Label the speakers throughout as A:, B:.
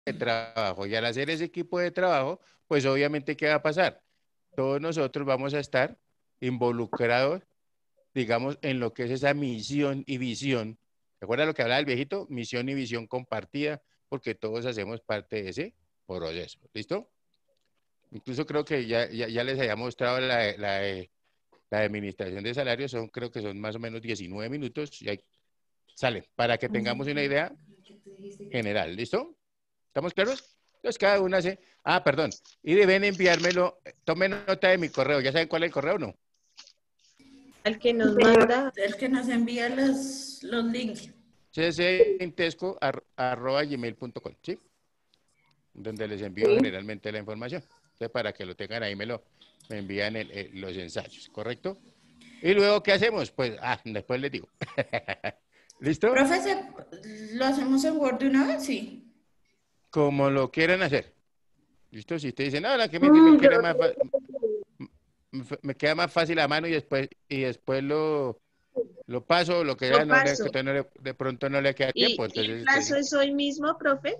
A: de trabajo. Y al hacer ese equipo de trabajo, pues obviamente, ¿qué va a pasar? Todos nosotros vamos a estar involucrados, digamos, en lo que es esa misión y visión. ¿Recuerda lo que hablaba el viejito? Misión y visión compartida, porque todos hacemos parte de ese proceso. ¿Listo? Incluso creo que ya les había mostrado la administración de salarios, creo que son más o menos 19 minutos y ahí sale, para que tengamos una idea general. ¿Listo? ¿Estamos claros? Entonces cada uno hace, perdón, y deben enviármelo, tomen nota de mi correo, ¿ya saben cuál es el correo o no?
B: Al que nos manda.
C: El que nos envía los links.
A: csintesco@gmail.com, ¿sí? Donde les envío
D: Sí.
A: generalmente la información. Entonces, para que lo tengan ahí, me envían los ensayos, ¿correcto? Y luego, ¿qué hacemos? Pues, después les digo. ¿Listo?
C: Profe, ¿lo hacemos en Word de una vez? Sí.
A: Como lo quieran hacer. ¿Listo? Si ustedes dicen, no, la que me queda más me queda más fácil a mano y después lo paso, lo que ya
B: Lo paso.
A: de pronto no le queda tiempo.
B: ¿Y el
A: Entonces,
B: plazo es hoy mismo, profe?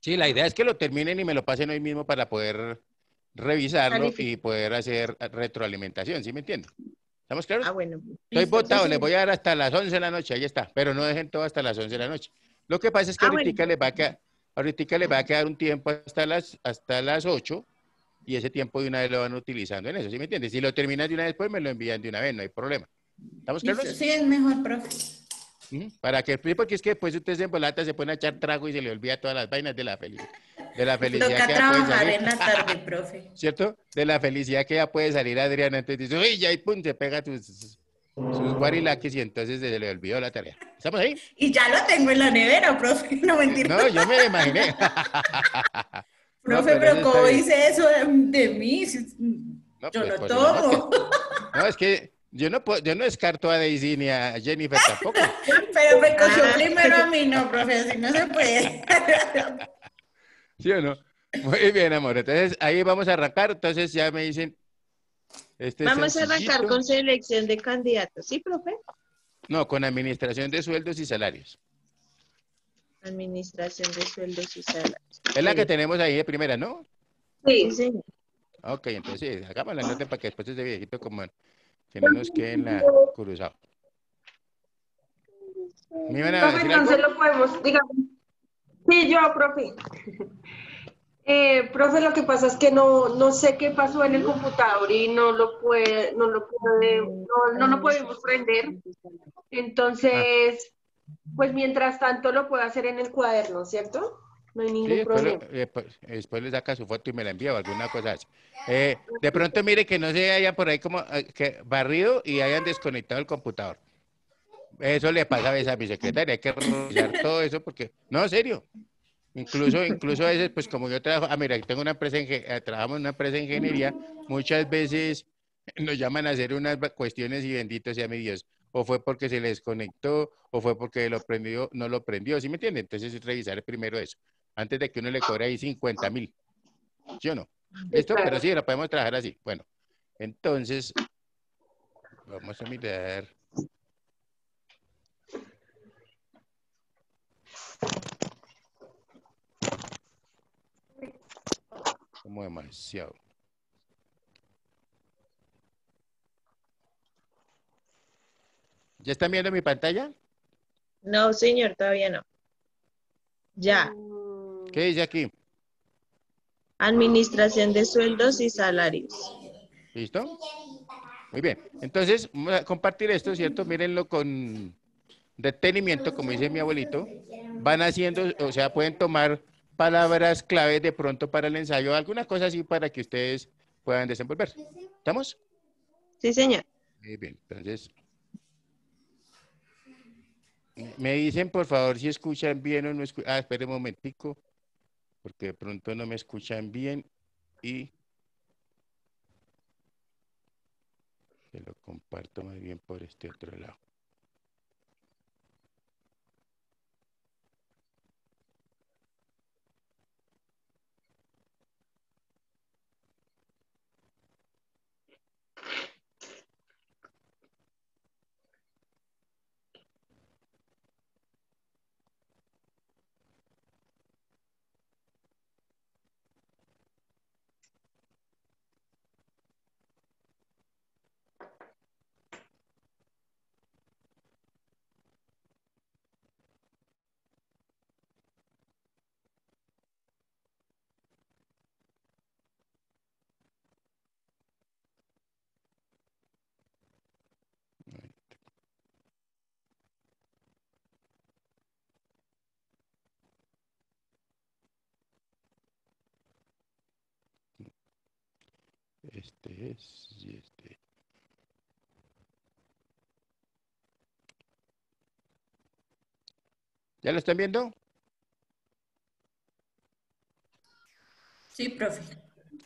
A: sí, la idea es que lo terminen y me lo pasen hoy mismo para poder revisarlo y
B: Califica.
A: poder hacer retroalimentación, ¿sí me entienden? ¿Estamos claros?
B: Bueno.
A: Estoy
C: Listo,
A: votado, les
C: entonces.
A: voy a dar hasta las 11 de la noche, ahí está, pero no dejen todo hasta las 11 de la noche. Lo que pasa es que
B: Bueno.
A: ahorita les va a quedar un tiempo hasta las 8 y ese tiempo de una vez lo van utilizando en eso, ¿sí me entiendes? Si lo terminan de una vez, pues me lo envían de una vez, no hay problema. ¿Estamos
C: Listo,
A: claros?
C: sí, es mejor, profe.
A: Para que, porque es que después usted se embolata, se pone a echar trago y se le olvida todas las vainas de la felicidad
C: Toca
A: que ya puede
C: trabajar
A: salir,
C: en la tarde, profe.
A: ¿cierto? De la felicidad que ya puede salir Adriana, entonces dice, uy, ya y pum, se pega sus guarilaques y entonces se le olvidó la tarea. ¿Estamos ahí?
C: Y ya lo tengo en la nevera, profe. No mentira.
A: No, yo me imaginé. No,
C: Profe,
A: pero eso
C: pero
A: está
C: ¿cómo
A: bien.
C: dice eso de mí?
A: No,
C: Yo
A: pues
C: lo
A: posiblemente es que,
C: tomo.
A: no, es que yo no descarto a Daisy ni a Jennifer tampoco.
C: Pero me cogió
B: Ah,
C: primero a mí, no, profe, así no se puede.
A: ¿Sí o no? Muy bien, amor. Entonces, ahí vamos a arrancar. Entonces, ya me dicen, este es
B: vamos a arrancar
A: sencillito.
B: con selección de candidatos. ¿Sí, profe?
A: No, con administración de sueldos y salarios.
B: Administración de sueldos y salarios.
A: Es la que
B: Mire,
A: tenemos ahí de primera, ¿no?
B: sí,
D: Sí.
B: señor.
A: Ok, entonces, sí, hagamos la nota para que después ese viejito como que no nos quede en la cruzado. ¿Me iban a
D: Profe,
A: decir
D: entonces
A: algo?
D: lo podemos, digamos. Sí, yo, profe. Profe, lo que pasa es que no sé qué pasó en el computador y no lo podemos prender.
A: Ah,
D: Entonces, pues mientras tanto lo puedo hacer en el cuaderno, ¿cierto? No hay
A: sí,
D: ningún problema.
A: después le saca su foto y me la envía o alguna cosa así. De pronto mire que no se hayan por ahí como que barrido y hayan desconectado el computador. Eso le pasa a veces a mi secretaria, hay que revisar todo eso porque, no, en serio. Incluso a veces, pues como yo trabajo, mira, tengo una empresa, trabajamos en una empresa de ingeniería, muchas veces nos llaman a hacer unas cuestiones y bendito sea mi Dios, o fue porque se le desconectó, o fue porque lo prendió, no lo prendió, ¿sí me entiende? Entonces revisar primero eso, antes de que uno le cobre ahí 50.000, ¿sí o no?
D: Sí,
A: ¿Listo? Pero
D: claro.
A: sí, lo podemos trabajar así. Bueno, entonces, vamos a mirar. Como demasiado. ¿Ya están viendo mi pantalla?
B: No, señor, todavía no. Ya.
A: ¿Qué dice aquí?
B: Administración de sueldos y salarios.
A: ¿Listo? Muy bien. Entonces, vamos a compartir esto, ¿cierto? Mírenlo con detenimiento, como dice mi abuelito. Van haciendo, o sea, pueden tomar palabras claves de pronto para el ensayo, alguna cosa así para que ustedes puedan desenvolver. ¿Estamos?
B: Sí, señor.
A: Muy bien. Entonces, me dicen, por favor, si escuchan bien o no escuchan. Espere un momentico, porque de pronto no me escuchan bien y se lo comparto más bien por este otro lado. Este es y este. ¿Ya lo están viendo?
C: Sí, profe.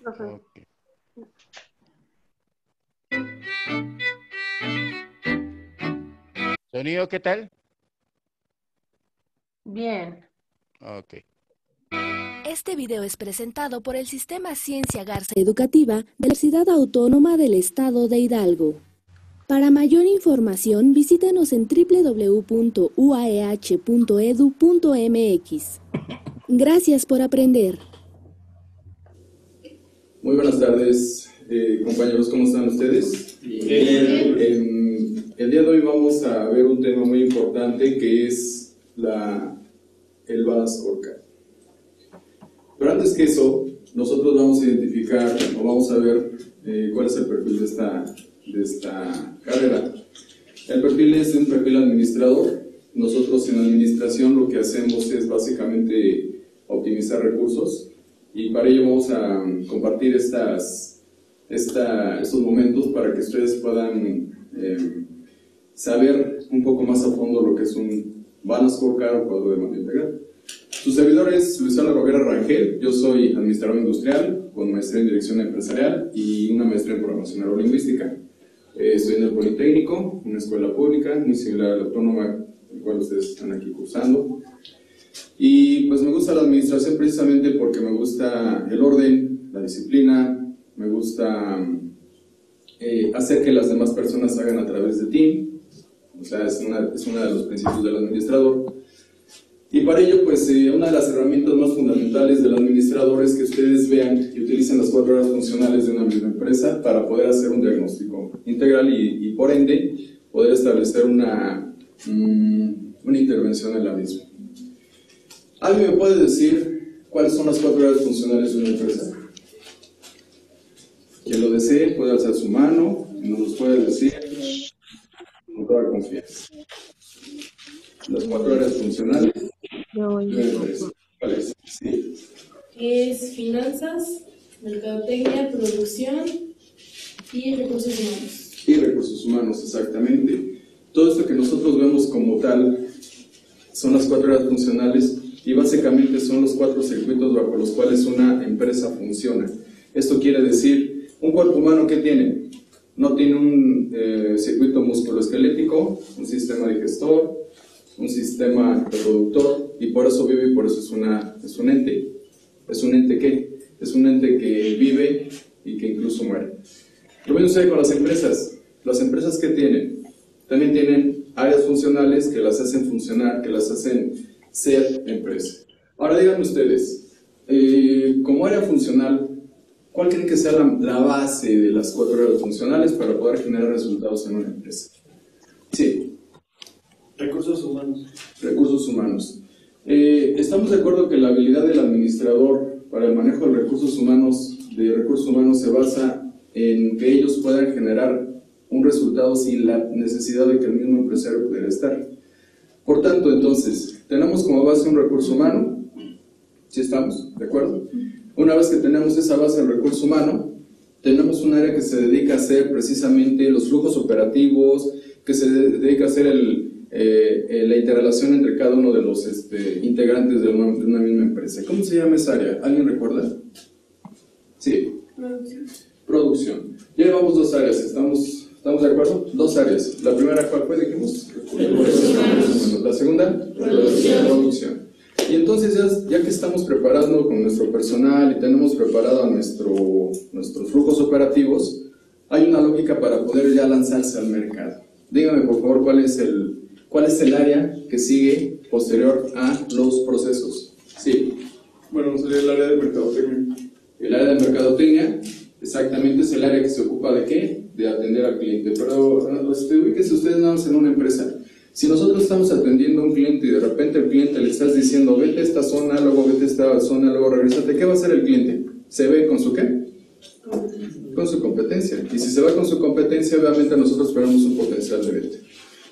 D: Profe.
A: Ok. ¿Sonido qué tal?
D: Bien.
A: Ok.
E: Este video es presentado por el Sistema Ciencia Garza Educativa de la Universidad Autónoma del Estado de Hidalgo. Para mayor información, visítanos en www.uaeh.edu.mx. Gracias por aprender.
F: Muy buenas tardes, compañeros, ¿cómo están ustedes? Bien. El día de hoy vamos a ver un tema muy importante que es el Balance Scorecard. Pero antes que eso, nosotros vamos a identificar o vamos a ver cuál es el perfil de esta carrera. El perfil es un perfil administrador. Nosotros en administración lo que hacemos es básicamente optimizar recursos. Y para ello vamos a compartir estos momentos para que ustedes puedan saber un poco más a fondo lo que es un Balance Scorecard o cuadro de mando integral. Su servidor es Luciano Rovira Rangel. Yo soy administrador industrial con maestría en dirección empresarial y una maestría en programación neurolingüística. Estoy en el Politécnico, una escuela pública muy similar a la autónoma, el cual ustedes están aquí cursando. Y pues me gusta la administración precisamente porque me gusta el orden, la disciplina, me gusta hacer que las demás personas hagan a través de ti. O sea, es uno de los principios del administrador. Y para ello, pues una de las herramientas más fundamentales del administrador es que ustedes vean y utilicen las 4 áreas funcionales de una misma empresa para poder hacer un diagnóstico integral y por ende poder establecer una intervención en la misma. ¿Alguien me puede decir cuáles son las 4 áreas funcionales de una empresa? Quien lo desee puede alzar su mano y nos los puede decir con toda confianza. Las 4 áreas funcionales de una empresa. ¿Cuáles? Sí.
G: Es finanzas, mercadotecnia, producción y recursos humanos.
F: Y recursos humanos, exactamente. Todo esto que nosotros vemos como tal son las 4 áreas funcionales y básicamente son los 4 circuitos bajo los cuales una empresa funciona. Esto quiere decir, un cuerpo humano, ¿qué tiene? No tiene un circuito musculoesquelético, un sistema digestor, un sistema reproductor, y por eso vive y por eso es un ente. ¿Es un ente qué? Es un ente que vive y que incluso muere. Lo mismo sucede con las empresas. Las empresas que tienen, también tienen áreas funcionales que las hacen funcionar, que las hacen ser empresa. Ahora díganme ustedes, como área funcional, ¿cuál creen que sea la base de las 4 áreas funcionales para poder generar resultados en una empresa? Sí.
H: Recursos humanos.
F: Recursos humanos. Estamos de acuerdo que la habilidad del administrador para el manejo de recursos humanos se basa en que ellos puedan generar un resultado sin la necesidad de que el mismo empresario pudiera estar. Por tanto, entonces, tenemos como base un recurso humano. ¿Sí estamos? ¿De acuerdo? Una vez que tenemos esa base del recurso humano, tenemos un área que se dedica a hacer precisamente los flujos operativos, que se dedica a hacer la interrelación entre cada uno de los integrantes de una misma empresa. ¿Cómo se llama esa área? ¿Alguien recuerda? Sí. Producción. Ya llevamos 2 áreas, ¿estamos de acuerdo? 2 áreas. La primera, ¿cuál fue? Dijimos. La segunda, producción. Y entonces ya que estamos preparando con nuestro personal y tenemos preparado nuestros flujos operativos, hay una lógica para poder ya lanzarse al mercado. Dígame por favor cuál es el área que sigue posterior a los procesos. Sí.
H: Bueno, sería el área de mercadotecnia.
F: El área de mercadotecnia, exactamente, es el área que se ocupa de ¿qué? De atender al cliente. Pero ubíquense ustedes nada más en una empresa. Si nosotros estamos atendiendo a un cliente y de repente al cliente le estás diciendo vete a esta zona, luego vete a esta zona, luego regresate, ¿qué va a hacer el cliente? ¿Se ve con su qué? Con su competencia. Y si se va con su competencia, obviamente nosotros tenemos un potencial de venta.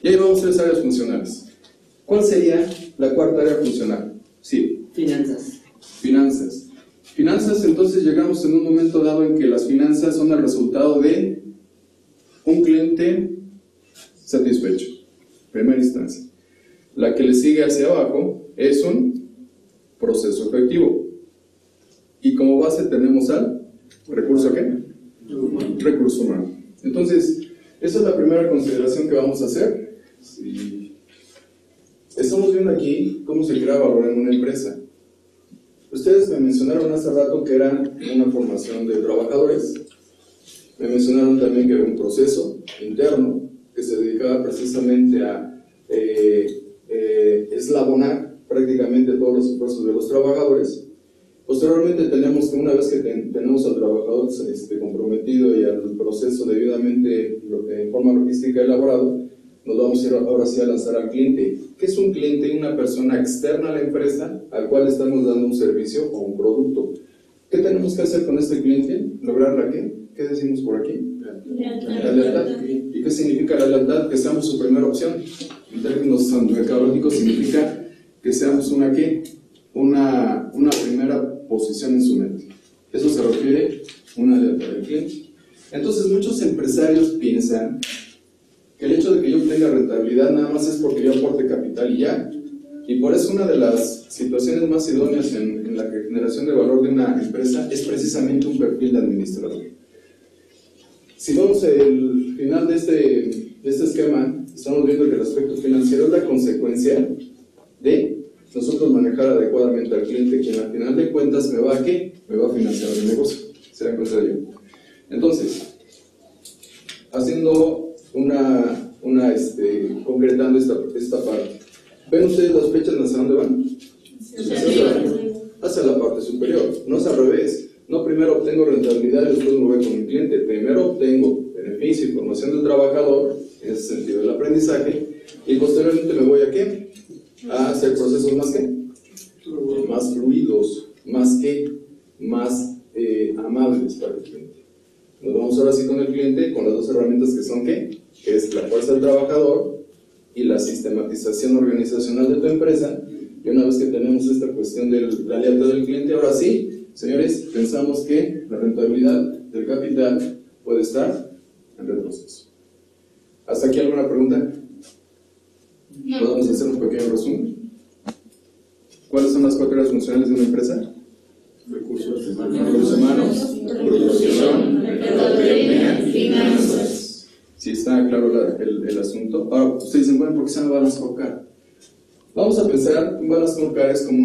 F: Y ahí vamos a 3 áreas funcionales. ¿Cuál sería la 4ª área funcional? Sí.
I: Finanzas.
F: Finanzas. Finanzas, entonces llegamos en un momento dado en que las finanzas son el resultado de un cliente satisfecho, primera instancia. La que le sigue hacia abajo es un proceso efectivo. Y como base tenemos al recurso ¿qué? Recurso humano. Entonces, esa es la primera consideración que vamos a hacer. Sí. Estamos viendo aquí cómo se crea valor en una empresa. Ustedes me mencionaron hace rato que era una formación de trabajadores. Me mencionaron también que era un proceso interno que se dedicaba precisamente a eslabonar prácticamente todos los esfuerzos de los trabajadores. Posteriormente tenemos que una vez que tenemos al trabajador comprometido y al proceso debidamente en forma logística elaborado, nos vamos a ir ahora sí a lanzar al cliente. ¿Qué es un cliente? Una persona externa a la empresa al cual estamos dando un servicio o un producto. ¿Qué tenemos que hacer con este cliente? ¿Lograr la qué? ¿Qué decimos por aquí? La lealtad. ¿Y qué significa la lealtad? Que seamos su primera opción. En términos mercadológicos significa que seamos una ¿qué? Una primera posición en su mente. Eso se refiere a una lealtad del cliente. Entonces muchos empresarios piensan que el hecho de que yo obtenga rentabilidad nada más es porque yo aporte capital y ya. Y por eso una de las situaciones más idóneas en la generación de valor de una empresa es precisamente un perfil de administrador. Si vamos al final de este esquema, estamos viendo que el aspecto financiero es la consecuencia de nosotros manejar adecuadamente al cliente, quien al final de cuentas me va a ¿qué? Me va a financiar el negocio. ¿Se dan cuenta de ello? Entonces, haciendo concretando esta parte. ¿Ven ustedes las flechas hacia dónde van? Hacia la parte superior. No es al revés. No primero obtengo rentabilidad y después me voy con mi cliente. Primero obtengo beneficio y formación del trabajador, en ese sentido del aprendizaje, y posteriormente me voy a ¿qué? A hacer procesos más ¿qué? Más fluidos, más amables para el cliente. Nos vamos ahora sí con el cliente, con las dos herramientas que son ¿qué? Que es la fuerza del trabajador y la sistematización organizacional de tu empresa. Y una vez que tenemos esta cuestión de la lealtad del cliente, ahora sí, señores, pensamos que la rentabilidad del capital puede estar en retroceso. ¿Hasta aquí alguna pregunta? No. ¿Podemos hacer un pequeño resumen? ¿Cuáles son las 4 áreas funcionales de una empresa? Recursos humanos, producción, mercadotecnia, finanzas. ¿Sí está claro el asunto? Ahora, ustedes dicen, bueno, ¿por qué se llama Balance Scorecard? Vamos a pensar un Balance Scorecard es como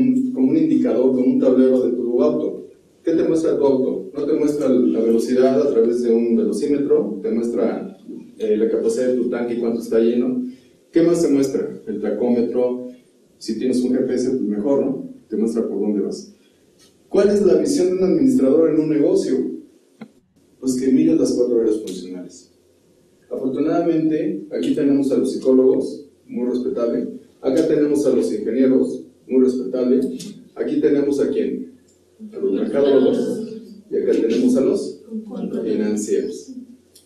F: un indicador, como un tablero de tu auto. ¿Qué te muestra tu auto? No te muestra la velocidad a través de un velocímetro, te muestra la capacidad de tu tanque y cuánto está lleno. ¿Qué más te muestra? El tacómetro. Si tienes un GPS, pues mejor, ¿no? Te muestra por dónde vas. ¿Cuál es la visión de un administrador en un negocio? Pues que mire las 4 áreas funcionales. Afortunadamente, aquí tenemos a los psicólogos, muy respetable. Acá tenemos a los ingenieros, muy respetable. Aquí tenemos a quién? A los mercadólogos. Y acá tenemos a los financieros.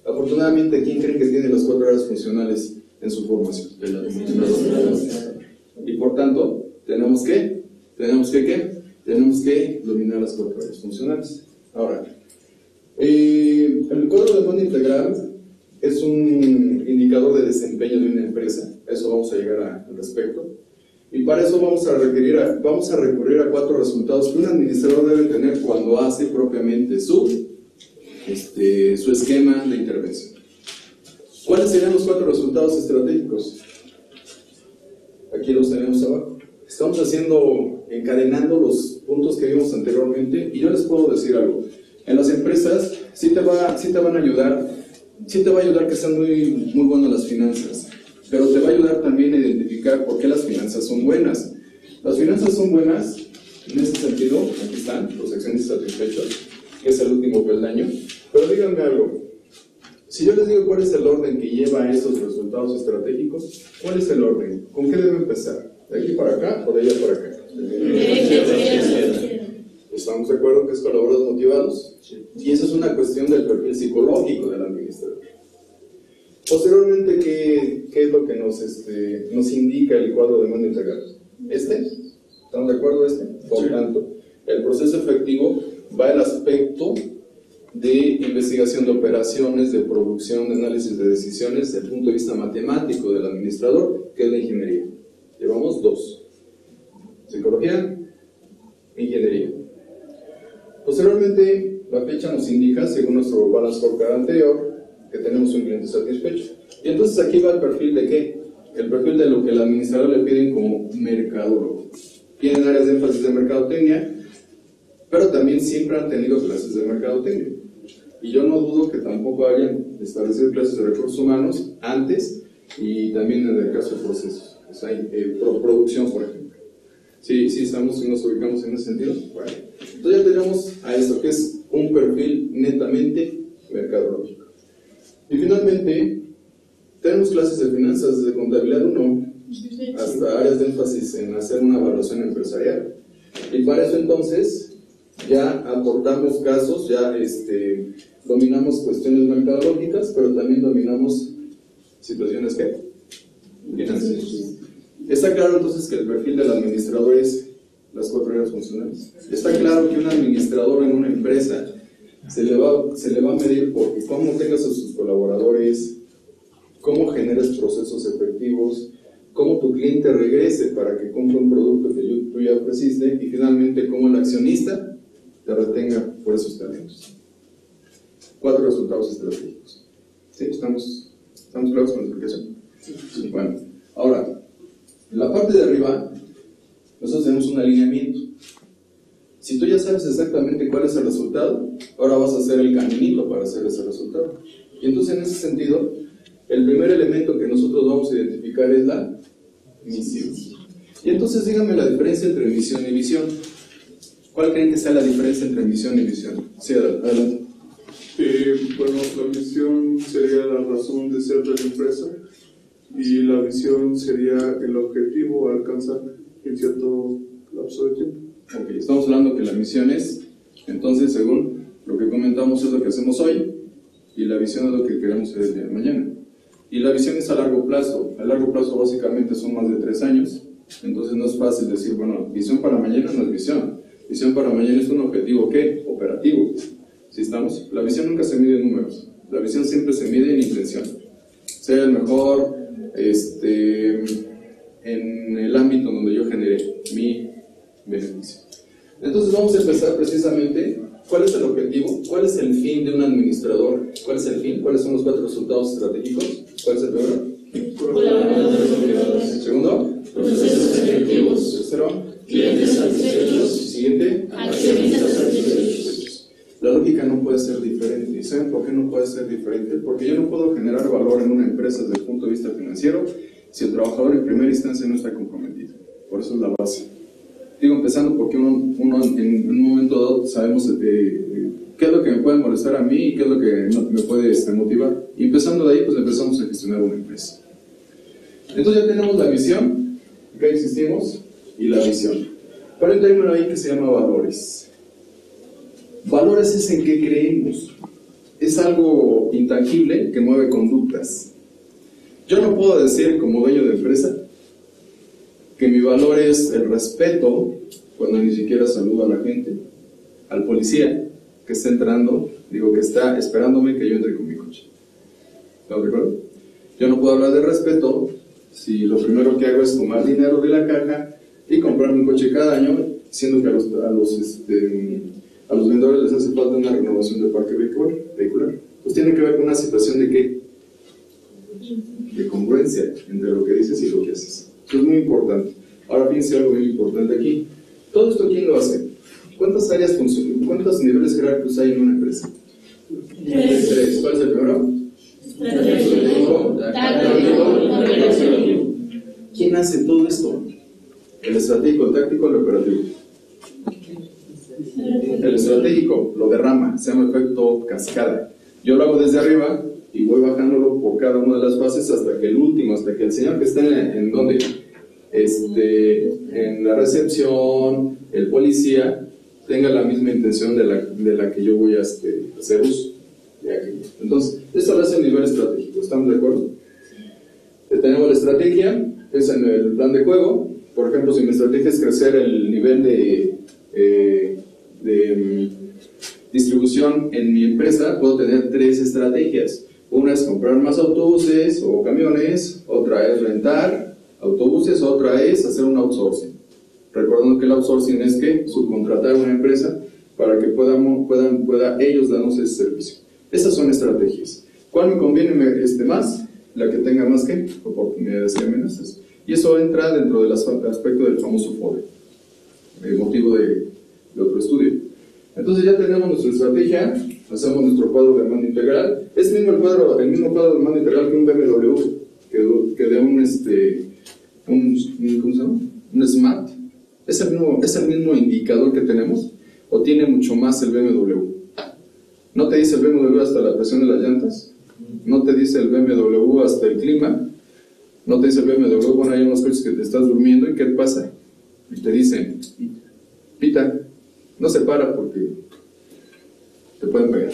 F: Afortunadamente, ¿quién creen que tiene las 4 áreas funcionales en su formación? Y por tanto, tenemos que dominar las 4 áreas funcionales. Ahora, el cuadro de mando integral es un indicador de desempeño de una empresa. A eso vamos a llegar al respecto. Y para eso vamos a recurrir a 4 resultados que un administrador debe tener cuando hace propiamente su esquema de intervención. ¿Cuáles serían los 4 resultados estratégicos? Aquí los tenemos abajo. Estamos encadenando los puntos que vimos anteriormente, y yo les puedo decir algo. En las empresas sí te va a ayudar que sean muy, muy buenas las finanzas, pero te va a ayudar también a identificar por qué las finanzas son buenas. Las finanzas son buenas, en este sentido, aquí están, los accionistas satisfechos, que es el último peldaño, pero díganme algo. Si yo les digo cuál es el orden que lleva a estos resultados estratégicos, ¿cuál es el orden? ¿Con qué debe empezar? ¿De aquí para acá o de allá para acá? ¿Estamos de acuerdo que es colaboradores motivados? Y esa es una cuestión del perfil psicológico del administrador. Posteriormente, ¿qué es lo que nos indica el cuadro de mando integral? ¿Estamos de acuerdo? Por tanto, el proceso efectivo va el aspecto de investigación de operaciones, de producción, de análisis de decisiones desde el punto de vista matemático del administrador, que es la ingeniería. Llevamos 2. Psicología, ingeniería. Posteriormente, la fecha nos indica, según nuestro balance scorecard anterior, que tenemos un cliente satisfecho. Y entonces aquí va el perfil de ¿qué? El perfil de lo que el administrador le piden como mercadólogo. Tienen áreas de énfasis de mercadotecnia, pero también siempre han tenido clases de mercadotecnia. Y yo no dudo que tampoco hayan establecido clases de recursos humanos antes, y también en el caso de procesos, o sea, producción, por ejemplo. Sí, estamos y nos ubicamos en ese sentido. Bueno, entonces ya tenemos a esto, que es un perfil netamente mercadológico. Y finalmente, tenemos clases de finanzas, desde contabilidad 1 hasta áreas de énfasis en hacer una evaluación empresarial. Y para eso entonces ya aportamos casos, ya dominamos cuestiones mercadológicas, pero también dominamos situaciones ¿qué? Financieras. Está claro entonces que el perfil del administrador es las 4 áreas funcionales. Está claro que un administrador en una empresa se le va a medir por cómo tengas a sus colaboradores, cómo generes procesos efectivos, cómo tu cliente regrese para que compre un producto que tú ya ofreciste, y finalmente cómo el accionista te retenga por esos talentos. 4 resultados estratégicos. ¿Sí? ¿Estamos claros con la explicación? Sí. Bueno, ahora, en la parte de arriba, nosotros tenemos un alineamiento. Si tú ya sabes exactamente cuál es el resultado, ahora vas a hacer el caminito para hacer ese resultado. Y entonces, en ese sentido, el primer elemento que nosotros vamos a identificar es la misión. Y entonces, díganme la diferencia entre misión y visión. ¿Cuál creen que sea la diferencia entre misión y visión? Sí, adelante.
H: Bueno, la misión sería la razón de ser de la empresa y la visión sería el objetivo a alcanzar en cierto lapso de tiempo.
F: Ok, estamos hablando que la misión es, entonces, según lo que comentamos, es lo que hacemos hoy, y la visión es lo que queremos hacer el día de mañana. Y la visión es a largo plazo. A largo plazo básicamente son más de 3 años, entonces no es fácil decir, bueno, visión para mañana no es visión. Visión para mañana es un objetivo, ¿qué? Operativo. ¿Sí estamos? La visión nunca se mide en números, la visión siempre se mide en intención. Ser el mejor en el ámbito donde yo generé mi beneficio. Entonces vamos a empezar precisamente, ¿cuál es el objetivo? ¿Cuál es el fin de un administrador? ¿Cuál es el fin? ¿Cuáles son los 4 resultados estratégicos? ¿Cuál es el primero? Segundo,
G: procesos efectivos.
F: Tercero,
G: Clientes satisfechos.
F: Siguiente,
G: Accionistas satisfechos.
F: La lógica no puede ser diferente. ¿Y saben por qué no puede ser diferente? Porque yo no puedo generar valor en una empresa desde el punto de vista financiero si el trabajador en primera instancia no está comprometido. Por eso es la base. Digo, empezando porque uno en un momento dado sabemos qué es lo que me puede molestar a mí y qué es lo que me puede motivar. Y empezando de ahí, pues empezamos a gestionar una empresa. Entonces ya tenemos la visión, acá existimos, y la visión. Pero hay un término ahí que se llama valores. Valores es en qué creemos. Es algo intangible que mueve conductas. Yo no puedo decir como dueño de empresa que mi valor es el respeto cuando ni siquiera saludo a la gente, al policía que está entrando, digo que está esperándome que yo entre con mi coche. ¿Lo recuerdo? Yo no puedo hablar de respeto si lo primero que hago es tomar dinero de la caja y comprarme un coche cada año, siendo que a los vendedores les hace falta una renovación del parque vehicular. Pues tiene que ver con una situación de ¿qué? De congruencia entre lo que dices y lo que haces. Eso es muy importante. Ahora fíjense algo muy importante aquí. ¿Todo esto quién lo hace? ¿Cuántas áreas funcionan? ¿Cuántos niveles jerárquicos hay en una empresa? 3. ¿Cuál es el primero?
G: Estratégico, táctico y operativo.
F: ¿Quién hace todo esto? El estratégico, el táctico, el operativo. El estratégico lo derrama, se llama efecto cascada. Yo lo hago desde arriba y voy bajándolo por cada una de las fases hasta que el último, hasta que el señor que está en donde, en la recepción, el policía, tenga la misma intención de la que yo voy a hacer uso. Entonces, esto lo hace a nivel estratégico, ¿estamos de acuerdo? Tenemos la estrategia, es en el plan de juego. Por ejemplo, si mi estrategia es crecer el nivel solución en mi empresa puedo tener tres estrategias. Una es comprar más autobuses o camiones, otra es rentar autobuses, otra es hacer un outsourcing. Recordando que el outsourcing es que subcontratar a una empresa para que pueda ellos darnos ese servicio. Esas son estrategias. ¿Cuál me conviene más? La que tenga más que oportunidades y amenazas. Y eso entra dentro del aspecto del famoso FODE, el motivo de otro estudio. Entonces ya tenemos nuestra estrategia, hacemos nuestro cuadro de demanda integral. Es el mismo cuadro de demanda integral que un BMW, que de ¿cómo se llama? Un SMART. ¿Es el mismo indicador que tenemos? ¿O tiene mucho más el BMW? ¿No te dice el BMW hasta la presión de las llantas? ¿No te dice el BMW hasta el clima? ¿No te dice el BMW, bueno, hay unos coches que te estás durmiendo y qué pasa? Y te dicen, pita, no se para porque te pueden pegar.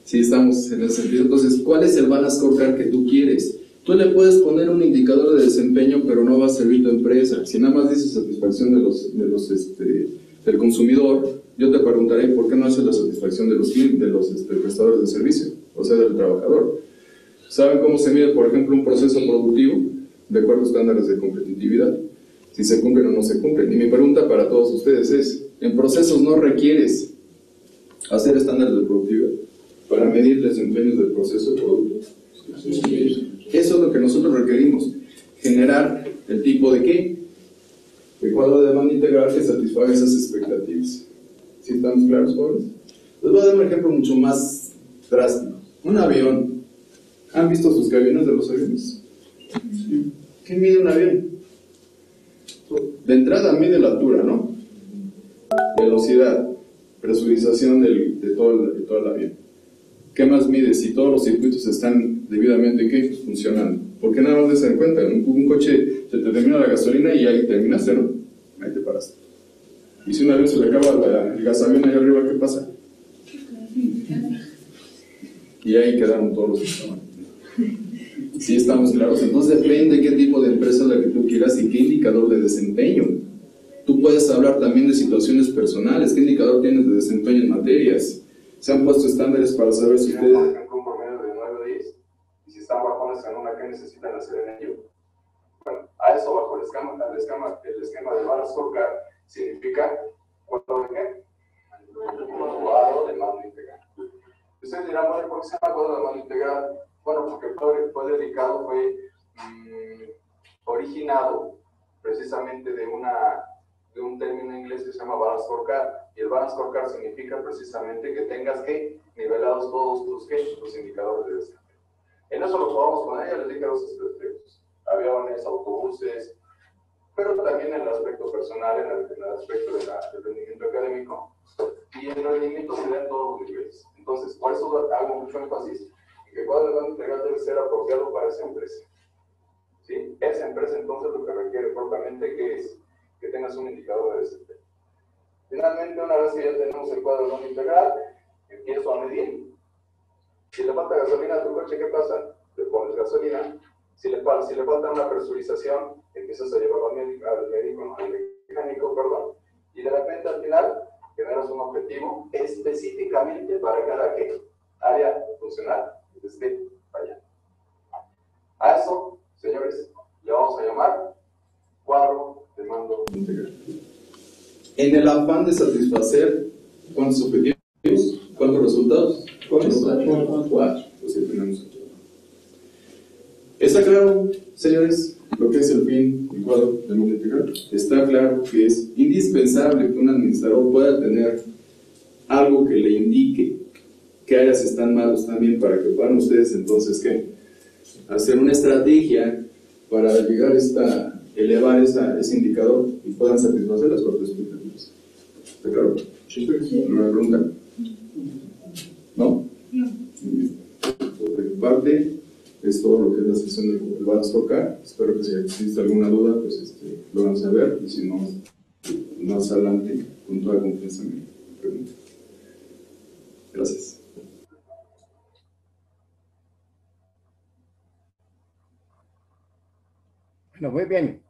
F: Sí, estamos en ese sentido. Entonces, ¿cuál es el balance scorecard que tú quieres? Tú le puedes poner un indicador de desempeño, pero no va a servir tu empresa. Si nada más dice satisfacción del consumidor, yo te preguntaré por qué no hace la satisfacción de los clientes, de los prestadores de servicio, o sea, del trabajador. ¿Saben cómo se mide, por ejemplo, un proceso productivo de acuerdo a estándares de competitividad? Si se cumplen o no se cumplen. Y mi pregunta para todos ustedes es, ¿en procesos no requieres hacer estándares de productividad para medir desempeños del proceso de producto? Eso es lo que nosotros requerimos, generar el tipo de ¿qué? De cuadro de demanda integral que satisfaga esas expectativas. ¿Sí estamos claros, jóvenes? Les voy a dar un ejemplo mucho más drástico. Un avión. ¿Han visto sus cabines de los aviones? ¿Qué mide un avión? De entrada mide la altura, ¿no? Velocidad, presurización de todo el avión. ¿Qué más mide? Si todos los circuitos están debidamente funcionando. Porque nada más se dan cuenta, un coche se te termina la gasolina y ahí terminaste, ¿no? Ahí te paraste. Y si un avión se le acaba el gasavión ahí arriba, ¿qué pasa? Y ahí quedaron todos los que estaban. Sí, estamos claros. Entonces depende de qué tipo de empresa es la que tú quieras y qué indicador de desempeño. Tú puedes hablar también de situaciones personales. ¿Qué indicador tienes de desempeño en materias? Se han puesto estándares para saber si ustedes un promedio de 9 o 10 y si están bajones en una, ¿qué necesitan hacer en ello? Bueno, a eso bajo el esquema de Balance Scorecard significa ¿cuánto de qué? Cuadro de demanda integral. Ustedes dirán, bueno, ¿por qué se llama cuadro de demanda integral? Bueno, porque fue dedicado, fue originado precisamente de un término en inglés que se llama Balance Scorecard, y el Balance Scorecard significa precisamente que tengas que nivelados todos tus indicadores de desempeño. En eso lo podamos poner, ya les dije los aspectos, aviones, autobuses, pero también en el aspecto personal, en el aspecto del rendimiento académico, y el rendimiento se da en todos los niveles. Entonces, por eso hago mucho énfasis en que el cuadro de demanda integral debe ser apropiado para esa empresa. ¿Sí? Esa empresa entonces lo que requiere propiamente que es que tengas un indicador de desempeño. Finalmente, una vez que ya tenemos el cuadro de demanda integral, empiezo a medir. Si le falta gasolina a tu coche, ¿qué pasa? Le pones gasolina. Si le falta una presurización, empiezas a llevarlo al mecánico, perdón. Y de repente al final generas un objetivo específicamente para cada área funcional que esté fallando. A eso, señores, le vamos a llamar cuadro de mando integral. En el afán de satisfacer cuántos objetivos, cuántos resultados, ¿cuántos? 4. Pues ya tenemos aquí. ¿Está claro, señores, lo que es el fin del cuadro de mando integral? Está claro que es indispensable que un administrador pueda tener algo que le indique qué áreas están malos también para que puedan ustedes entonces ¿qué? Hacer una estrategia para llegar a elevar ese indicador y puedan satisfacer las cuatro expectativas. ¿Está claro? Sí. ¿Alguna pregunta? ¿No? Por mi parte, es todo lo que es la sesión del Balance Scorecard. Espero que si existe alguna duda, pues lo van a saber, y si no, más adelante, con toda confianza me pregunten. Gracias.
A: Bueno, muy bien.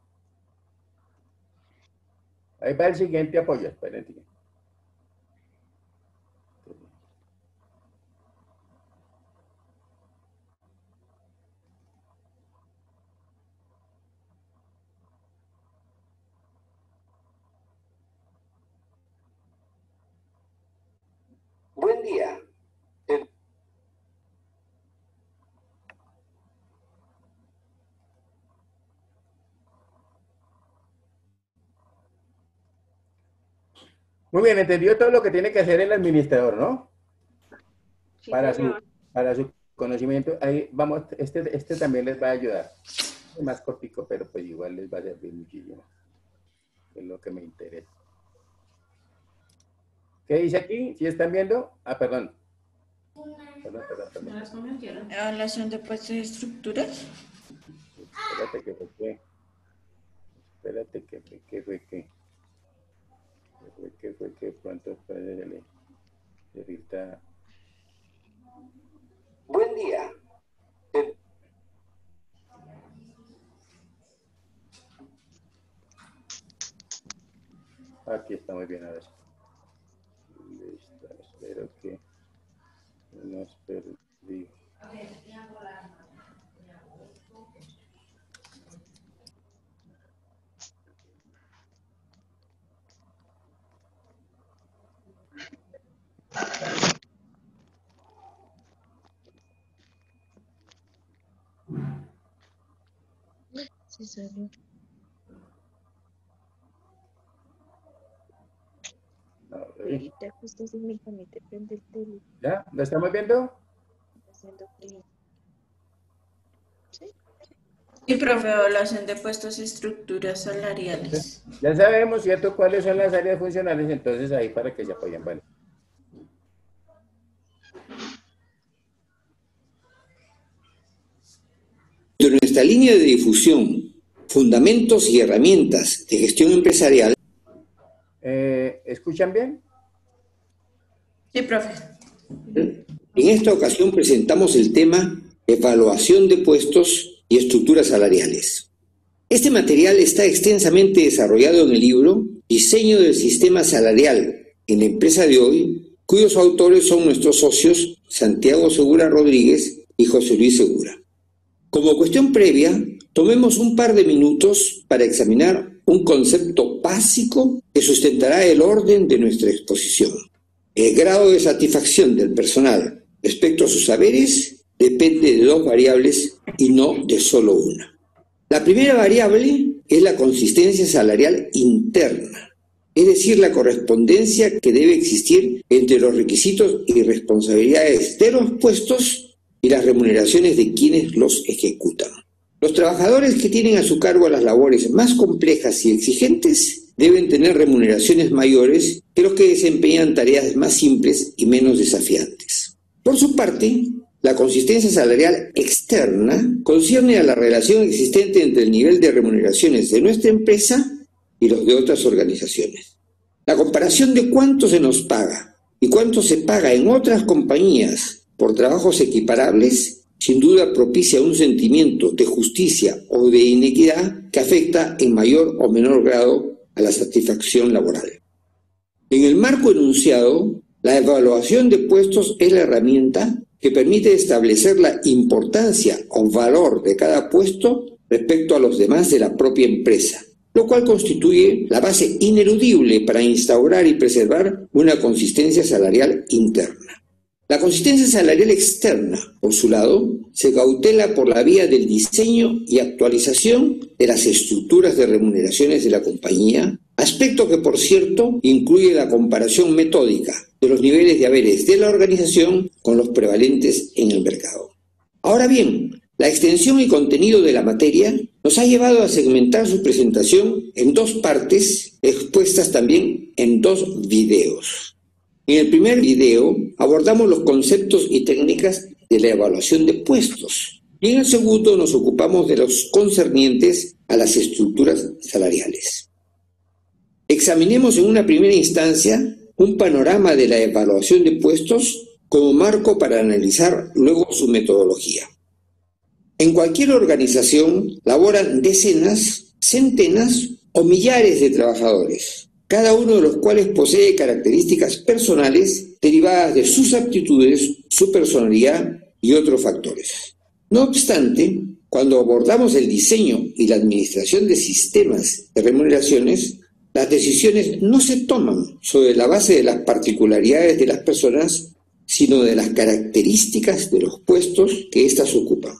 A: Ahí va el siguiente apoyo. Espérenme. Muy bien, entendió todo lo que tiene que hacer el administrador, ¿no?
D: Sí,
A: Para
D: señor.
A: su conocimiento. Ahí vamos, este también les va a ayudar. Es más cortico, pero pues igual les va a servir muchísimo. Es lo que me interesa. ¿Qué dice aquí? ¿Sí están viendo? Ah, perdón. Perdón.
C: Evaluación de puestos y estructuras.
A: Espérate que pronto puede ahorita.
I: Buen día.
A: Aquí está muy bien ahora. Listo, espero que no nos perdí.
B: Sí, salió. Y te ajustas en mi camita, te prende el tele.
A: ¿Ya? ¿Lo estamos viendo?
B: Haciendo frío. ¿Sí?
C: Sí, profe, evaluación de puestos y estructuras salariales.
A: Ya sabemos, ¿cierto?, cuáles son las áreas funcionales, entonces ahí para que se apoyen, ¿vale?
I: De nuestra línea de difusión, fundamentos y herramientas de gestión empresarial.
A: ¿Escuchan bien?
C: Sí, profe.
I: En esta ocasión presentamos el tema evaluación de puestos y estructuras salariales. Este material está extensamente desarrollado en el libro Diseño del Sistema Salarial en la empresa de hoy, cuyos autores son nuestros socios Santiago Segura Rodríguez y José Luis Segura. Como cuestión previa, tomemos un par de minutos para examinar un concepto básico que sustentará el orden de nuestra exposición. El grado de satisfacción del personal respecto a sus saberes depende de dos variables y no de solo una. La primera variable es la consistencia salarial interna, es decir, la correspondencia que debe existir entre los requisitos y responsabilidades de los puestos y las remuneraciones de quienes los ejecutan. Los trabajadores que tienen a su cargo las labores más complejas y exigentes deben tener remuneraciones mayores que los que desempeñan tareas más simples y menos desafiantes. Por su parte, la consistencia salarial externa concierne a la relación existente entre el nivel de remuneraciones de nuestra empresa y los de otras organizaciones. La comparación de cuánto se nos paga y cuánto se paga en otras compañías por trabajos equiparables sin duda propicia un sentimiento de justicia o de inequidad que afecta en mayor o menor grado a la satisfacción laboral. En el marco enunciado, la evaluación de puestos es la herramienta que permite establecer la importancia o valor de cada puesto respecto a los demás de la propia empresa, lo cual constituye la base ineludible para instaurar y preservar una consistencia salarial interna. La consistencia salarial externa, por su lado, se cautela por la vía del diseño y actualización de las estructuras de remuneraciones de la compañía, aspecto que, por cierto, incluye la comparación metódica de los niveles de haberes de la organización con los prevalentes en el mercado. Ahora bien, la extensión y contenido de la materia nos ha llevado a segmentar su presentación en dos partes, expuestas también en dos videos. En el primer video abordamos los conceptos y técnicas de la evaluación de puestos y en el segundo nos ocupamos de los concernientes a las estructuras salariales. Examinemos en una primera instancia un panorama de la evaluación de puestos como marco para analizar luego su metodología. En cualquier organización laboran decenas, centenas o millares de trabajadores, cada uno de los cuales posee características personales derivadas de sus aptitudes, su personalidad y otros factores. No obstante, cuando abordamos el diseño y la administración de sistemas de remuneraciones, las decisiones no se toman sobre la base de las particularidades de las personas, sino de las características de los puestos que éstas ocupan.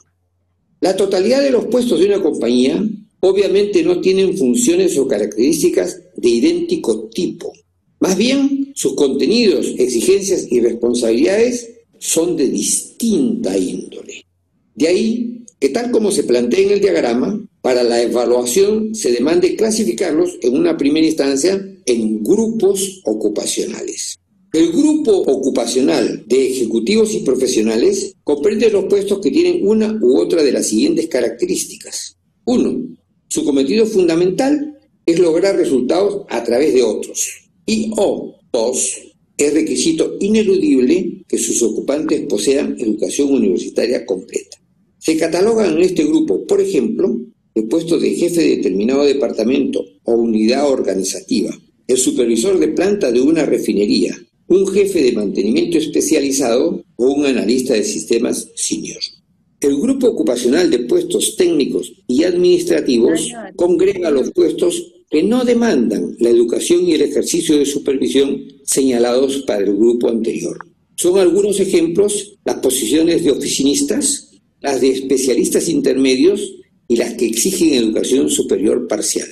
I: La totalidad de los puestos de una compañía obviamente no tienen funciones o características de idéntico tipo. Más bien, sus contenidos, exigencias y responsabilidades son de distinta índole. De ahí que, tal como se plantea en el diagrama, para la evaluación se demande clasificarlos en una primera instancia en grupos ocupacionales. El grupo ocupacional de ejecutivos y profesionales comprende los puestos que tienen una u otra de las siguientes características. 1. Su cometido fundamental es lograr resultados a través de otros. Y 2. Es requisito ineludible que sus ocupantes posean educación universitaria completa. Se catalogan en este grupo, por ejemplo, el puesto de jefe de determinado departamento o unidad organizativa, el supervisor de planta de una refinería, un jefe de mantenimiento especializado o un analista de sistemas senior. El grupo ocupacional de puestos técnicos y administrativos congrega los puestos que no demandan la educación y el ejercicio de supervisión señalados para el grupo anterior. Son algunos ejemplos las posiciones de oficinistas, las de especialistas intermedios y las que exigen educación superior parcial.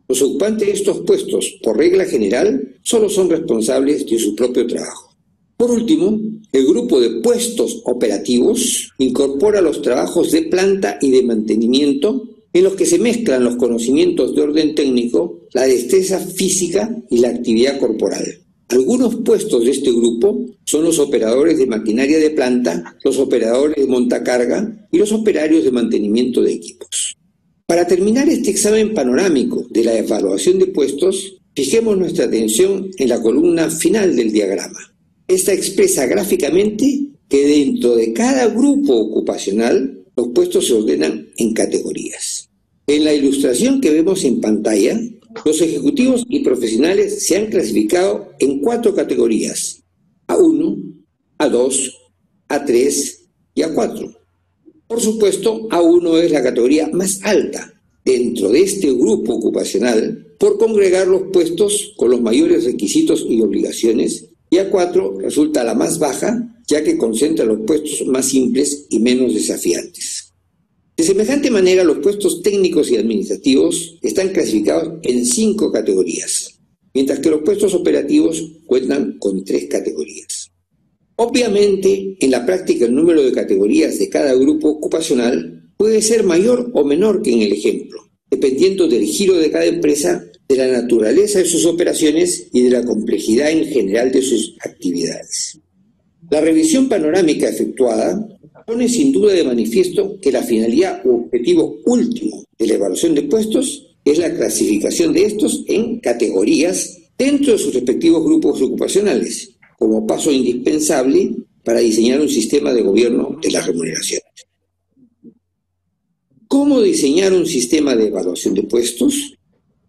I: Los ocupantes de estos puestos, por regla general, solo son responsables de su propio trabajo. Por último, el grupo de puestos operativos incorpora los trabajos de planta y de mantenimiento en los que se mezclan los conocimientos de orden técnico, la destreza física y la actividad corporal. Algunos puestos de este grupo son los operadores de maquinaria de planta, los operadores de montacarga y los operarios de mantenimiento de equipos. Para terminar este examen panorámico de la evaluación de puestos, fijemos nuestra atención en la columna final del diagrama. Esta expresa gráficamente que dentro de cada grupo ocupacional los puestos se ordenan en categorías. En la ilustración que vemos en pantalla, los ejecutivos y profesionales se han clasificado en 4 categorías: A1, A2, A3 y A4. Por supuesto, A1 es la categoría más alta dentro de este grupo ocupacional por congregar los puestos con los mayores requisitos y obligaciones, y A4 resulta la más baja, ya que concentra los puestos más simples y menos desafiantes. De semejante manera, los puestos técnicos y administrativos están clasificados en 5 categorías, mientras que los puestos operativos cuentan con 3 categorías. Obviamente, en la práctica el número de categorías de cada grupo ocupacional puede ser mayor o menor que en el ejemplo, dependiendo del giro de cada empresa, de la naturaleza de sus operaciones y de la complejidad en general de sus actividades. La revisión panorámica efectuada pone sin duda de manifiesto que la finalidad u objetivo último de la evaluación de puestos es la clasificación de estos en categorías dentro de sus respectivos grupos ocupacionales, como paso indispensable para diseñar un sistema de gobierno de las remuneraciones. ¿Cómo diseñar un sistema de evaluación de puestos?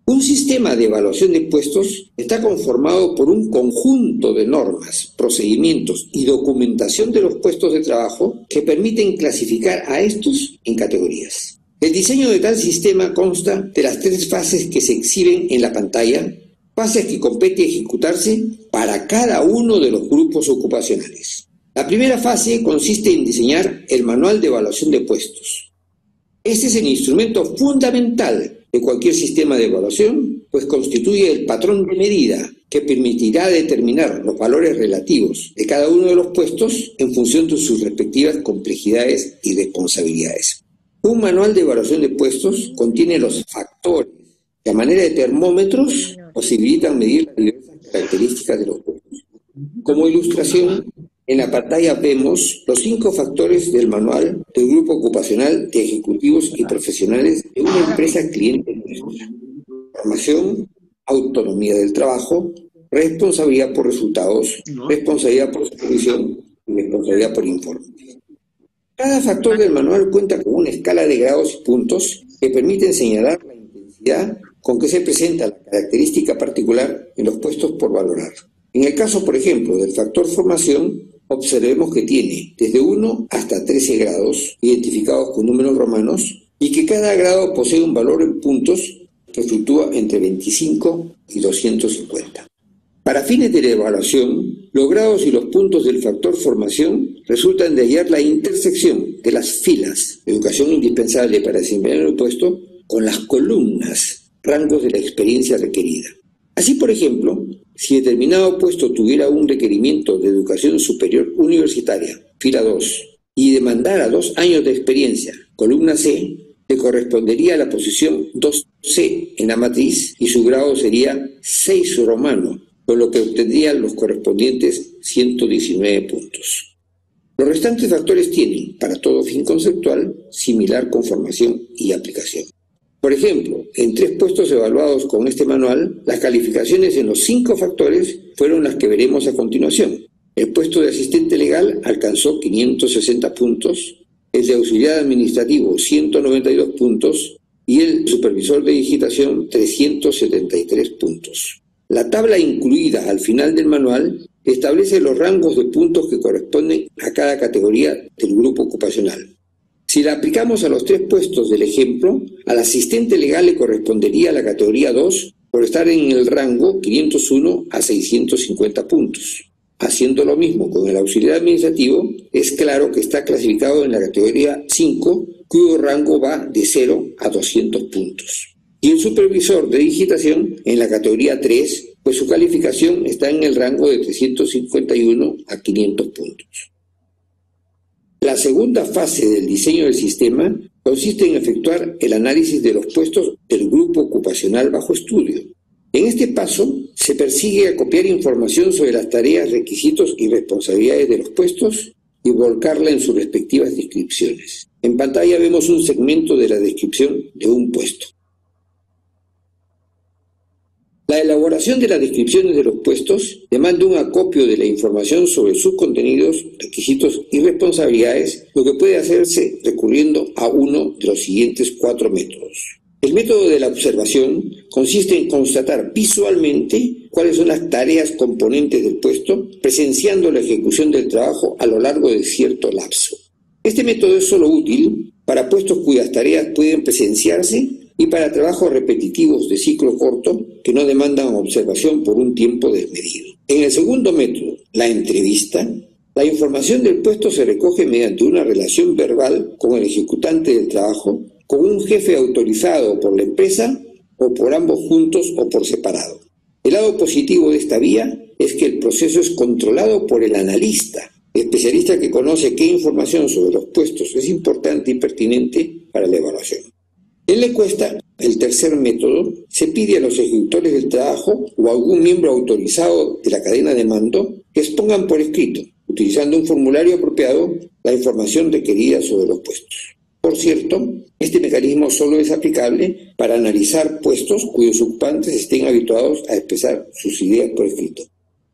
I: Un sistema de evaluación de puestos está conformado por un conjunto de normas, procedimientos y documentación de los puestos de trabajo que permiten clasificar a estos en categorías. El diseño de tal sistema consta de las 3 fases que se exhiben en la pantalla, fases que compete ejecutarse para cada uno de los grupos ocupacionales. La primera fase consiste en diseñar el manual de evaluación de puestos. Este es el instrumento fundamental de cualquier sistema de evaluación, pues constituye el patrón de medida que permitirá determinar los valores relativos de cada uno de los puestos en función de sus respectivas complejidades y responsabilidades. Un manual de evaluación de puestos contiene los factores que a manera de termómetros posibilitan medir las diversas características de los puestos. Como ilustración, en la pantalla vemos los 5 factores del manual del grupo ocupacional de ejecutivos y profesionales de una empresa cliente nuestra: formación, autonomía del trabajo, responsabilidad por resultados, responsabilidad por supervisión y responsabilidad por informes. Cada factor del manual cuenta con una escala de grados y puntos que permiten señalar la intensidad con que se presenta la característica particular en los puestos por valorar. En el caso, por ejemplo, del factor formación, observemos que tiene desde 1 hasta 13 grados, identificados con números romanos, y que cada grado posee un valor en puntos que fluctúa entre 25 y 250. Para fines de la evaluación, los grados y los puntos del factor formación resultan de hallar la intersección de las filas, educación indispensable para desempeñar el puesto, con las columnas, rangos de la experiencia requerida. Así, por ejemplo, si determinado puesto tuviera un requerimiento de educación superior universitaria, fila 2, y demandara 2 años de experiencia, columna C, le correspondería a la posición 2C en la matriz y su grado sería 6 romano, con lo que obtendrían los correspondientes 119 puntos. Los restantes factores tienen, para todo fin conceptual, similar conformación y aplicación. Por ejemplo, en 3 puestos evaluados con este manual, las calificaciones en los 5 factores fueron las que veremos a continuación. El puesto de asistente legal alcanzó 560 puntos, el de auxiliar administrativo 192 puntos y el supervisor de digitación 373 puntos. La tabla incluida al final del manual establece los rangos de puntos que corresponden a cada categoría del grupo ocupacional. Si la aplicamos a los 3 puestos del ejemplo, al asistente legal le correspondería la categoría 2 por estar en el rango 501 a 650 puntos. Haciendo lo mismo con el auxiliar administrativo, es claro que está clasificado en la categoría 5, cuyo rango va de 0 a 200 puntos. Y el supervisor de digitación en la categoría 3, pues su calificación está en el rango de 351 a 500 puntos. La segunda fase del diseño del sistema consiste en efectuar el análisis de los puestos del grupo ocupacional bajo estudio. En este paso se persigue acopiar información sobre las tareas, requisitos y responsabilidades de los puestos y volcarla en sus respectivas descripciones. En pantalla vemos un segmento de la descripción de un puesto. La elaboración de las descripciones de los puestos demanda un acopio de la información sobre sus contenidos, requisitos y responsabilidades, lo que puede hacerse recurriendo a uno de los siguientes 4 métodos. El método de la observación consiste en constatar visualmente cuáles son las tareas componentes del puesto, presenciando la ejecución del trabajo a lo largo de cierto lapso. Este método es solo útil para puestos cuyas tareas pueden presenciarse y para trabajos repetitivos de ciclo corto que no demandan observación por un tiempo desmedido. En el segundo método, la entrevista, la información del puesto se recoge mediante una relación verbal con el ejecutante del trabajo, con un jefe autorizado por la empresa o por ambos juntos o por separado. El lado positivo de esta vía es que el proceso es controlado por el analista, especialista que conoce qué información sobre los puestos es importante y pertinente para la evaluación. En la encuesta, el tercer método, se pide a los ejecutores del trabajo o a algún miembro autorizado de la cadena de mando que expongan por escrito, utilizando un formulario apropiado, la información requerida sobre los puestos. Por cierto, este mecanismo solo es aplicable para analizar puestos cuyos ocupantes estén habituados a expresar sus ideas por escrito.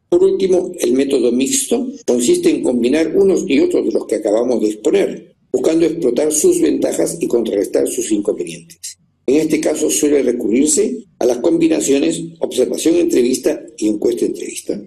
I: Por último, el método mixto consiste en combinar unos y otros de los que acabamos de exponer, buscando explotar sus ventajas y contrarrestar sus inconvenientes. En este caso suele recurrirse a las combinaciones observación-entrevista y encuesta-entrevista.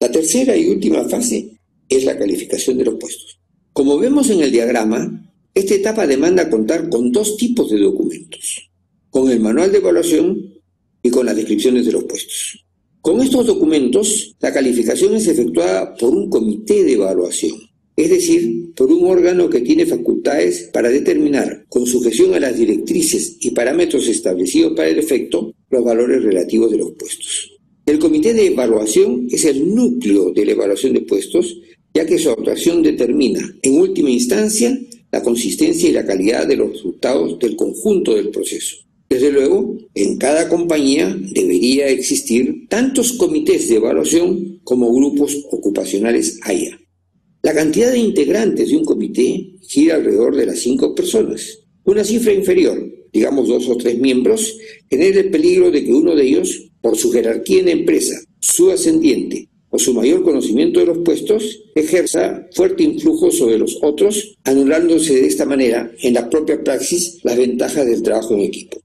I: La tercera y última fase es la calificación de los puestos. Como vemos en el diagrama, esta etapa demanda contar con 2 tipos de documentos, con el manual de evaluación y con las descripciones de los puestos. Con estos documentos, la calificación es efectuada por un comité de evaluación, es decir, por un órgano que tiene facultades para determinar, con sujeción a las directrices y parámetros establecidos para el efecto, los valores relativos de los puestos. El comité de evaluación es el núcleo de la evaluación de puestos, ya que su actuación determina, en última instancia, la consistencia y la calidad de los resultados del conjunto del proceso. Desde luego, en cada compañía debería existir tantos comités de evaluación como grupos ocupacionales haya. La cantidad de integrantes de un comité gira alrededor de las 5 personas. Una cifra inferior, digamos 2 o 3 miembros, genera el peligro de que uno de ellos, por su jerarquía en la empresa, su ascendiente o su mayor conocimiento de los puestos, ejerza fuerte influjo sobre los otros, anulándose de esta manera en la propia praxis las ventajas del trabajo en equipo.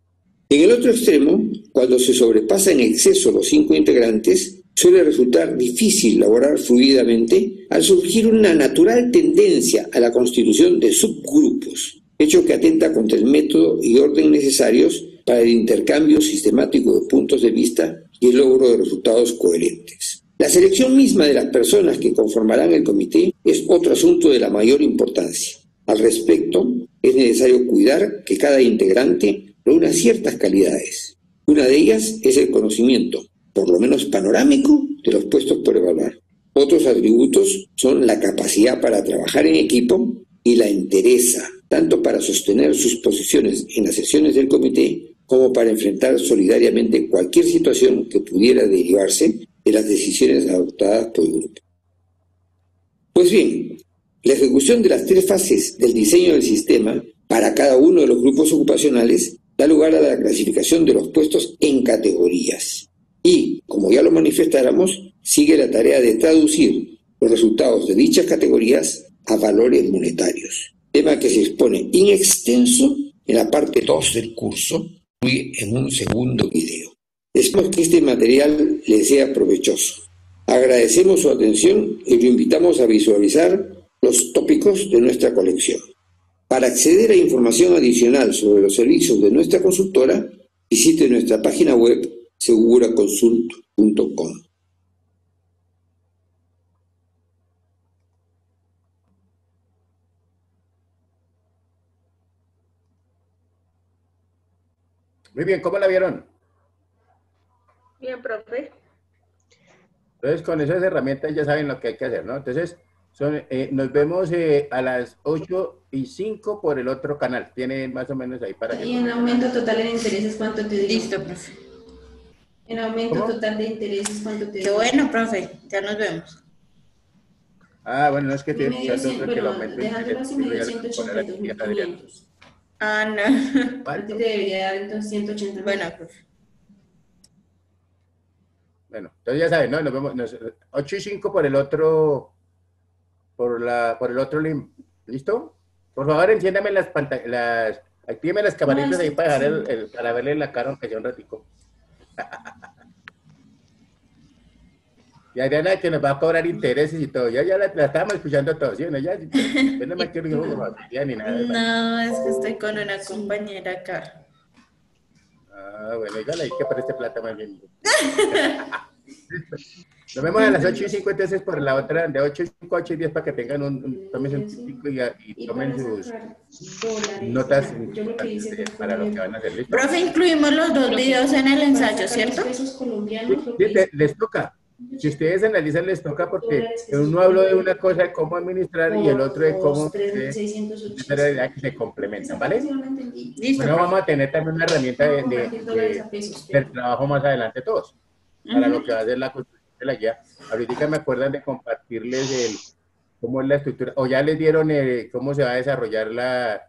I: En el otro extremo, cuando se sobrepasa en exceso los 5 integrantes, suele resultar difícil laborar fluidamente al surgir una natural tendencia a la constitución de subgrupos, hecho que atenta contra el método y orden necesarios para el intercambio sistemático de puntos de vista y el logro de resultados coherentes. La selección misma de las personas que conformarán el comité es otro asunto de la mayor importancia. Al respecto, es necesario cuidar que cada integrante reúna ciertas calidades. Una de ellas es el conocimiento, por lo menos panorámico, de los puestos por evaluar. Otros atributos son la capacidad para trabajar en equipo y la entereza, tanto para sostener sus posiciones en las sesiones del comité como para enfrentar solidariamente cualquier situación que pudiera derivarse de las decisiones adoptadas por el grupo. Pues bien, la ejecución de las 3 fases del diseño del sistema para cada uno de los grupos ocupacionales da lugar a la clasificación de los puestos en categorías. Y, como ya lo manifestáramos, sigue la tarea de traducir los resultados de dichas categorías a valores monetarios, tema que se expone in extenso en la parte 2 del curso y en un segundo video. Espero que este material les sea provechoso. Agradecemos su atención y lo invitamos a visualizar los tópicos de nuestra colección. Para acceder a información adicional sobre los servicios de nuestra consultora, visite nuestra página web seguraconsult.com.
A: Muy bien, ¿cómo la vieron?
D: Bien, profe.
A: Entonces, con esas herramientas ya saben lo que hay que hacer, ¿no? Entonces, nos vemos a las 8:05 por el otro canal. Tienen más o menos ahí para que...
J: Y en aumento total en intereses, ¿cuánto te digo?
C: Listo, profe.
J: En aumento
A: ¿Cómo?
J: total de intereses, ¿cuánto te
C: Qué
J: digo?
C: bueno, profe. Ya nos vemos.
A: Ah, bueno, no es que tiene
J: Medio
A: que
J: bueno,
A: el aumento...
J: dejándolo así, medio 182.500.
C: Ah, no.
J: A ti te debería dar entonces 180.
C: Bueno, profe.
A: Bueno, entonces ya saben, ¿no? Nos vemos 8:05 por el otro... por el otro link. ¿Listo? Por favor, enciéndame las pantallas, actíveme las camaritas ahí para dejar para verle la cara aunque sea un ratico. Y Adriana que nos va a cobrar intereses y todo. Ya la estábamos escuchando todo, ¿sí? ¿No? Ya no me quiero ni nada.
C: No, es que estoy con una compañera acá.
A: Ah, bueno, dígale ahí que preste plata más bien. Nos vemos a las 8:05 entonces por la otra, de 8:05 a 8:10 para que tengan tomen un tipico y tomen sus notas para lo que van a hacer. ¿Listo?
C: Profe, incluimos los 2 videos en el ensayo, ¿cierto?
A: Sí, les toca. Si ustedes analizan, les toca porque uno habló de una cosa de cómo administrar y el otro de cómo que se complementan, ¿vale?
C: Listo.
A: Bueno, vamos a tener también una herramienta del trabajo más adelante todos, para lo que va a ser la construcción de la guía. Ahorita me acuerdan de compartirles cómo es la estructura, o ya les dieron cómo se va a desarrollar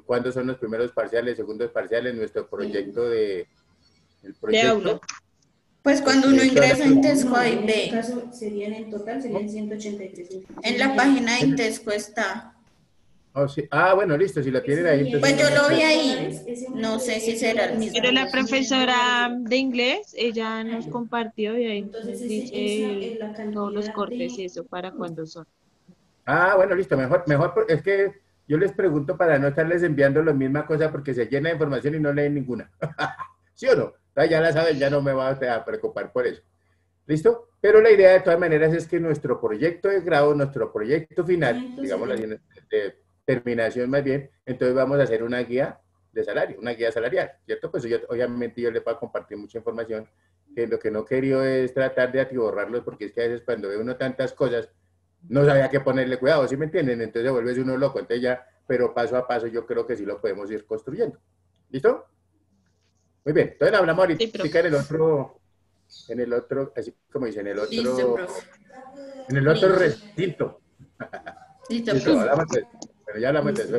A: cuándo son los primeros parciales, segundos parciales, nuestro proyecto de aula.
C: Pues cuando uno ingresa a Intesco ahí
J: En
C: ve.
J: este caso serían en total, serían 183.
C: En la página de Intesco está.
A: Oh, sí. Ah, bueno, listo, si lo tienen ahí. Entonces,
C: Pues yo lo vi ahí. No sé si será el mismo.
B: Pero la profesora de inglés, ella nos compartió y ahí dice todos los cortes y eso para cuándo son.
A: Ah, bueno, listo, mejor, es que yo les pregunto para no estarles enviando la misma cosa porque se llena de información y no leen ninguna. ¿Sí o no? Ya la saben, ya no me voy a preocupar por eso. ¿Listo? Pero la idea de todas maneras es que nuestro proyecto de grado, nuestro proyecto final, digamos de terminación más bien, entonces vamos a hacer una guía de salario, una guía salarial, ¿cierto? Pues obviamente yo les voy a compartir mucha información, que lo que no quería es tratar de atiborrarlos, porque es que a veces cuando ve uno tantas cosas, no sabía qué ponerle cuidado, ¿sí me entienden? Entonces vuelve uno loco, entonces ya, pero paso a paso yo creo que sí lo podemos ir construyendo. ¿Listo? Muy bien, entonces hablamos ahorita en el otro, así como dice, en el otro recinto.
C: Listo,
A: Listo, hablamos de eso. Bueno, ya hablamos de eso.